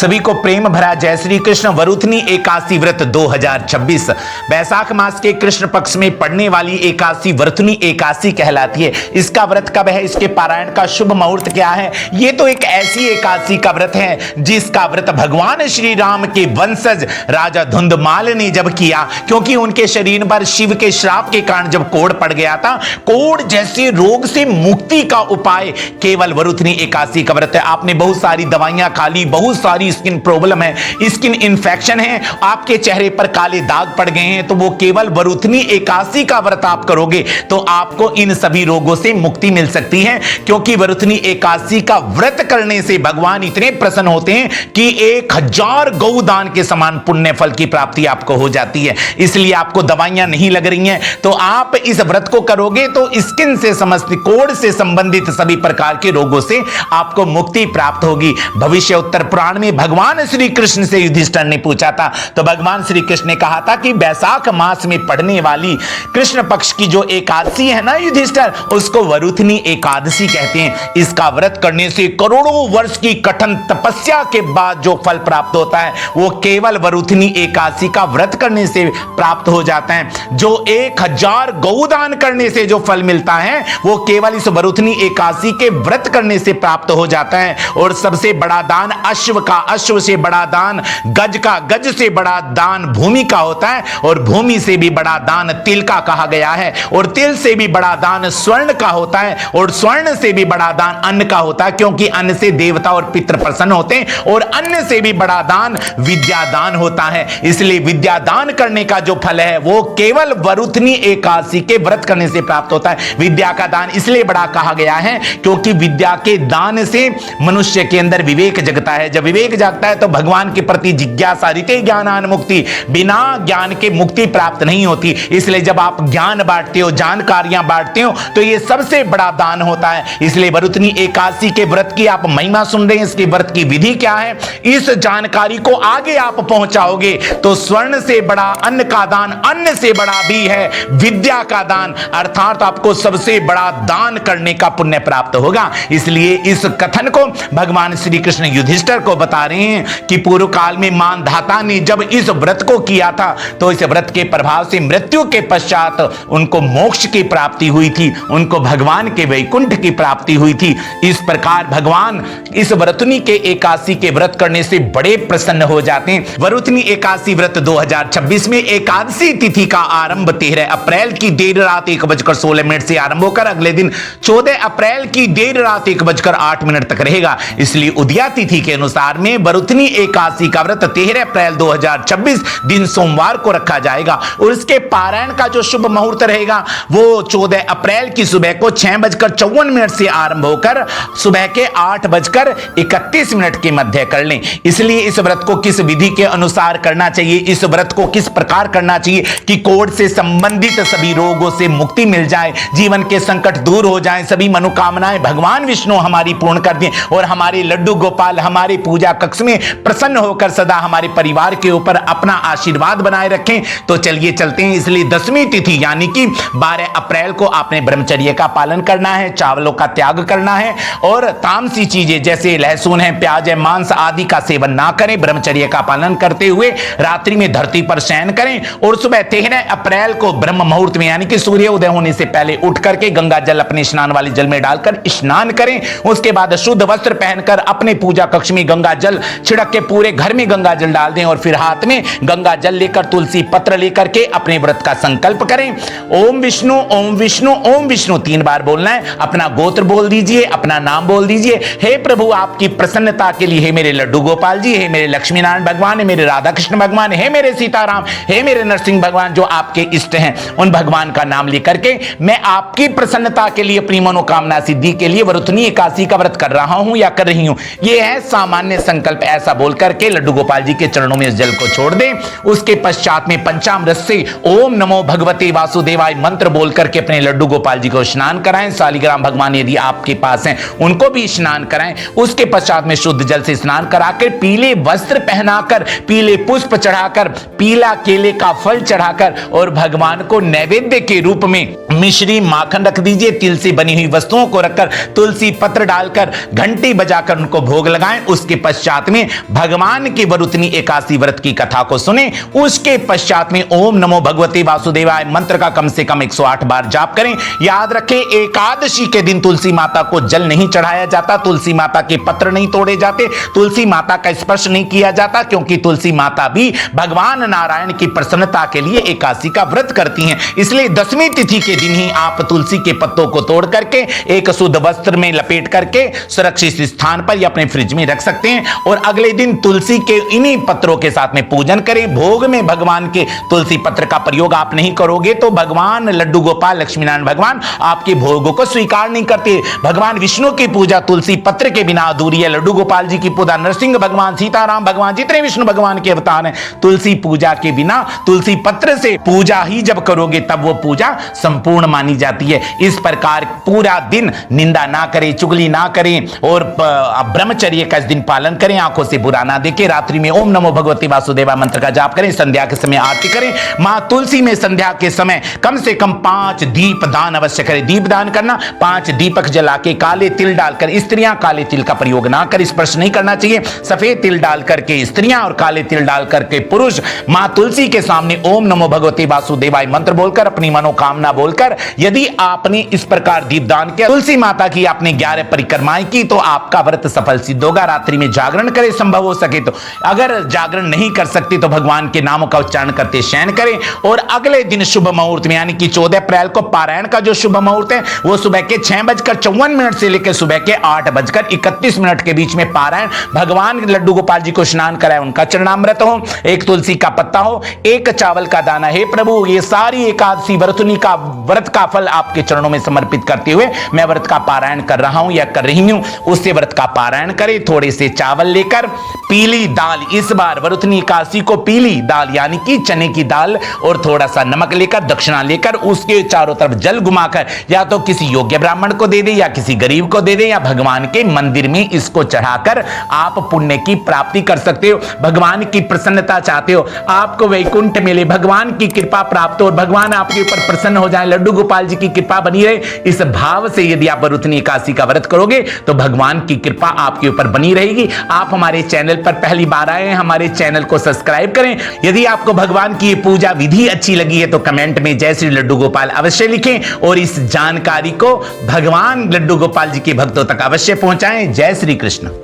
सभी को प्रेम भरा जय श्री कृष्ण। वरुथनी एकादशी व्रत 2026 वैशाख मास के कृष्ण पक्ष में पड़ने वाली एकादशी वरुथनी एकादशी कहलाती है। इसका व्रत कब है, इसके पारायण का शुभ मुहूर्त क्या है? ये तो एक ऐसी एकादशी का व्रत है जिसका व्रत भगवान श्री राम के वंशज राजा धुंधमाल ने जब किया, क्योंकि उनके शरीर पर शिव के श्राप के कारण जब कोढ़ पड़ गया था, कोढ़ जैसे रोग से मुक्ति का उपाय केवल वरुथनी एकादशी का व्रत है। आपने बहुत सारी दवाइयां खा ली, बहुत सारी स्किन प्रॉब्लम है, स्किन इंफेक्शन है, आपके चेहरे पर काले दाग पड़ गए हैं, तो वो केवल वरुथनी एकादशी का व्रत आप करोगे तो आपको इन सभी रोगों से मुक्ति मिल सकती है। क्योंकि वरुथनी एकादशी का व्रत करने से भगवान इतने प्रसन्न होते हैं कि 1000 गौदान के समान पुण्य फल की प्राप्ति आपको हो जाती है। इसलिए आपको दवाइयां नहीं लग रही हैं तो आप इस व्रत को करोगे तो स्किन से समस्त कोढ़ से संबंधित सभी प्रकार के रोगों से आपको मुक्ति प्राप्त होगी। भविष्य उत्तर पुराण में भगवान श्री कृष्ण से युधिष्ठिर ने पूछा था, तो भगवान श्री कृष्ण ने कहा था कि वैशाख मास में पड़ने वाली कृष्ण पक्ष की जो एकादशी है ना युधिष्ठिर, उसको वरुथनी एकादशी कहते हैं। इसका व्रत करने से करोड़ों वर्ष की कठिन तपस्या के बाद जो फल प्राप्त होता है वो केवल वरुथनी एकादशी का व्रत करने से प्राप्त हो जाता है। जो 1000 गौदान करने से जो फल मिलता है वो केवल इस वरुथनी एकादशी के व्रत करने से प्राप्त हो जाता है। और सबसे बड़ा दान अश्व का, अश्व से बड़ा दान गज का, गज से बड़ा दान भूमि का होता है, और भूमि से भी बड़ा दान तिल का कहा गया है, और तिल से भी बड़ा दान स्वर्ण का होता है, और स्वर्ण से भी बड़ा दान अन्न का होता है, क्योंकि अन्न से देवता और पितृ प्रसन्न होते हैं, और अन्न से भी बड़ा दान विद्या दान होता है। इसलिए विद्या दान करने का जो फल है वो केवल वरुथनी एकादशी के व्रत करने से प्राप्त होता है। विद्या का दान इसलिए बड़ा कहा गया है क्योंकि विद्या के दान से मनुष्य के अंदर विवेक जगता है। जब विवेक जागता है तो भगवान के प्रति जिज्ञासा, रीते ज्ञानान मुक्ति, बिना ज्ञान के मुक्ति प्राप्त नहीं होती। इसलिए जब आप ज्ञान बांटते हो, जानकारियां बांटते हो, तो ये सबसे बड़ा दान होता है। इसलिए वरुथनी एकादशी के व्रत की आप महिमा सुन रहे हैं, इसके व्रत की विधि क्या है, इस जानकारी को आगे आप पहुंचाओगे तो स्वर्ण से बड़ा अन्न का दान, अन्न से बड़ा भी है विद्या का दान, अर्थात आपको सबसे बड़ा दान करने का पुण्य प्राप्त होगा। इसलिए इस कथन को भगवान श्री कृष्ण युधिष्ठिर को बता रहे हैं कि पूर्व काल में मानधाता ने जब इस व्रत को किया था तो इस व्रत के प्रभाव से मृत्यु के पश्चात उनको मोक्ष की प्राप्ति हुई थी, उनको भगवान के वैकुंठ की प्राप्ति हुई थी। इस प्रकार भगवान इस वरुथनी के एकादशी के व्रत करने से बड़े प्रसन्न हो जाते हैं। वरुथनी एकादशी व्रत 2026 में एकादशी तिथि का आरंभ 13 अप्रैल की देर रात 1:16 से आरंभ होकर अगले दिन 14 अप्रैल की देर रात 1:08 तक रहेगा। इसलिए उदया तिथि के अनुसार में वरुथनी एकादशी का व्रत 13 अप्रैल 2026 दिन सोमवार को रखा जाएगा, और इसके पारायण का जो शुभ मुहूर्त रहेगा वो 14 अप्रैल की सुबह को 6:54 से आरंभ होकर सुबह के 8:31 के मध्य कर लें। इसलिए इस व्रत को किस विधि के अनुसार करना चाहिए, इस व्रत को किस प्रकार करना चाहिए कि कोढ़ से संबंधित सभी रोगों से मुक्ति मिल जाए, जीवन के संकट दूर हो जाए, सभी मनोकामनाएं भगवान विष्णु हमारी पूर्ण कर दें, और हमारे लड्डू गोपाल हमारे पूजा कक्ष में प्रसन्न होकर सदा हमारे परिवार के ऊपर अपना आशीर्वाद बनाए रखें। तो चलिए चलते हैं। इसलिए 10वीं तिथि यानी कि 12 अप्रैल को आपने ब्रह्मचर्य का पालन करना है, चावलों का त्याग करना है, और तामसी चीजें जैसे लहसुन है, प्याज है, मांस आदि का सेवन ना करें। ब्रह्मचर्य का पालन करते हुए रात्रि में धरती पर शयन करें, और सुबह 13 अप्रैल को ब्रह्म मुहूर्त में यानी कि सूर्य उदय होने से पहले उठ करके गंगा जल अपने स्नान वाले जल में डालकर स्नान करें। उसके बाद शुद्ध वस्त्र पहनकर अपने पूजा कक्ष में गंगा जल छिड़क के पूरे घर में गंगा जल डाल दें, और फिर हाथ में गंगा जल लेकर तुलसी पत्र लेकर के अपने व्रत का संकल्प करें। ओम विष्णु ओम विष्णु ओम विष्णु 3 बार बोलना है। अपना गोत्र बोल दीजिए, अपना नाम बोल दीजिए। हे प्रभु आपकी प्रसन्नता के लिए, हे मेरे लड्डू गोपाल जी, हे मेरे लक्ष्मी नारायण भगवान, हे मेरे राधा कृष्ण भगवान, हे मेरे सीताराम, हे मेरे नरसिंह भगवान, जो आपके इष्ट हैं उन भगवान का नाम लेकर के मैं आपकी प्रसन्नता के लिए, अपनी मनोकामना सिद्धि के लिए वरुथनी एकादशी का व्रत कर रहा हूं या कर रही हूं। यह है सामान्य संकल्प। ऐसा बोल करके लड्डू गोपाल जी के चरणों में इस जल को छोड़ दें। उसके पश्चात में पंचामृत से ओम नमो भगवते वासुदेवाय मंत्र बोल करके अपने लड्डू गोपाल जी को स्नान कराएं। शालिग्राम भगवान यदि आपके पास हैं उनको भी स्नान कराएं। उसके पश्चात में शुद्ध जल से स्नान कराकर, पीले वस्त्र पहनाकर, पीले पुष्प चढ़ाकर, पीला केले का फल चढ़ाकर, और भगवान को नैवेद्य के रूप में मिश्री माखन रख दीजिए। तिल से बनी हुई वस्तुओं को रखकर तुलसी पत्र डालकर घंटी बजाकर उनको भोग लगाएं। उसके पश्चात पश्चात में भगवान के वरुथनी एकादशी व्रत की कथा को सुने। उसके पश्चात में ओम नमो भगवते वासुदेवाय मंत्र का कम से कम 108 बार जाप करें। याद रखें, एकादशी के दिन तुलसी माता को जल नहीं चढ़ाया जाता, तुलसी माता के पत्र नहीं तोड़े जाते, तुलसी माता का स्पर्श नहीं किया जाता, क्योंकि तुलसी माता भी भगवान नारायण की प्रसन्नता के लिए एकादशी का व्रत करती हैं। इसलिए 10वीं तिथि के दिन ही आप तुलसी के पत्तों को तोड़ करके एक शुद्ध वस्त्र में लपेट करके सुरक्षित स्थान पर या अपने फ्रिज में रख सकते हैं और अगले दिन तुलसी के इन्हीं पत्रों के साथ में पूजन करें। भोग में भगवान के तुलसी पत्र का प्रयोग आप नहीं करोगे तो भगवान लड्डू गोपाल लक्ष्मी नारायण भगवान आपके भोगों को स्वीकार नहीं करते। भगवान विष्णु की पूजा तुलसी पत्र के बिना अधूरी है। लड्डू गोपाल जी की पूजा, नरसिंह भगवान, सीताराम भगवान, जितने विष्णु भगवान के अवतार हैं, तुलसी पूजा के बिना तुलसी पत्र से पूजा ही जब करोगे तब वो पूजा संपूर्ण मानी जाती है। इस प्रकार पूरा दिन निंदा ना करें, चुगली ना करें और ब्रह्मचर्य का इस दिन पालन करें। आंखों से बुरा ना देखें। रात्रि में ओम नमो भगवते वासुदेवा मंत्र का जाप करें। संध्या के समय आरती करें। मां तुलसी में संध्या के समय कम से कम 5 दीप दान अवश्य करें। दीप दान करना, 5 दीपक जला के काले तिल डालकर, स्त्रियां काले तिल का प्रयोग ना करें, स्पर्श नहीं करना चाहिए। सफेद तिल डाल करके स्त्रियां और काले तिल डाल करके पुरुष मां तुलसी के सामने ओम नमो भगवते वासुदेवाय मंत्र बोलकर अपनी मनोकामना बोलकर यदि आपने इस प्रकार दीपदान किया, तुलसी माता की आपने 11 परिक्रमाएं की तो आपका व्रत सफल सिद्ध होगा। रात्रि में जागरण करें संभव हो सके तो। अगर जागरण नहीं कर सकते तो भगवान के नामों का उच्चारण करते शयन करें और अगले दिन शुभ मुहूर्त में यानी कि 14 अप्रैल को पारायण का जो शुभ मुहूर्त है वो सुबह के 6:54 से लेकर सुबह के 8:31 के बीच में पारायण। भगवान लड्डू गोपाल जी को स्नान कराए, उनका चरणामृत हो, एक तुलसी का पत्ता हो, एक चावल का दाना। हे प्रभु, ये सारी एकादशी व्रतनी का व्रत का फल आपके चरणों में समर्पित करते हुए मैं व्रत का पारायण कर रहा हूं या कर रही हूं। उससे व्रत का पारायण करें। थोड़े से चावल लेकर पीली दाल, इस बार व्रतनी एकादशी को पीली दाल यानी कि चने की दाल और थोड़ा सा नमक लेकर, दक्षिणा लेकर उसके चारों तरफ जल घुमाकर या तो किसी योग्य ब्राह्मण को दे दे या किसी गरीब को दे दे या भगवान के मंदिर में इसको चढ़ाकर आप पुण्य की प्राप्ति कर सकते हो। भगवान की प्रसन्नता चाहते हो, आपको वैकुंठ मिले, भगवान की कृपा प्राप्त हो और भगवान आपके ऊपर प्रसन्न हो जाए, लड्डू गोपाल जी की कृपा बनी रहे, इस भाव से यदि आप व्रतनी एकादशी का व्रत करोगे तो भगवान की कृपा आपके ऊपर बनी रहेगी। आप हमारे चैनल पर पहली बार आए हैं, हमारे चैनल को सब्सक्राइब करें। यदि आपको भगवान की पूजा विधि अच्छी लगी है तो कमेंट में जय श्री लड्डू गोपाल अवश्य लिखें और इस जानकारी को भगवान लड्डू गोपाल जी के भक्तों तक अवश्य पहुंचाएं। जय श्री कृष्ण।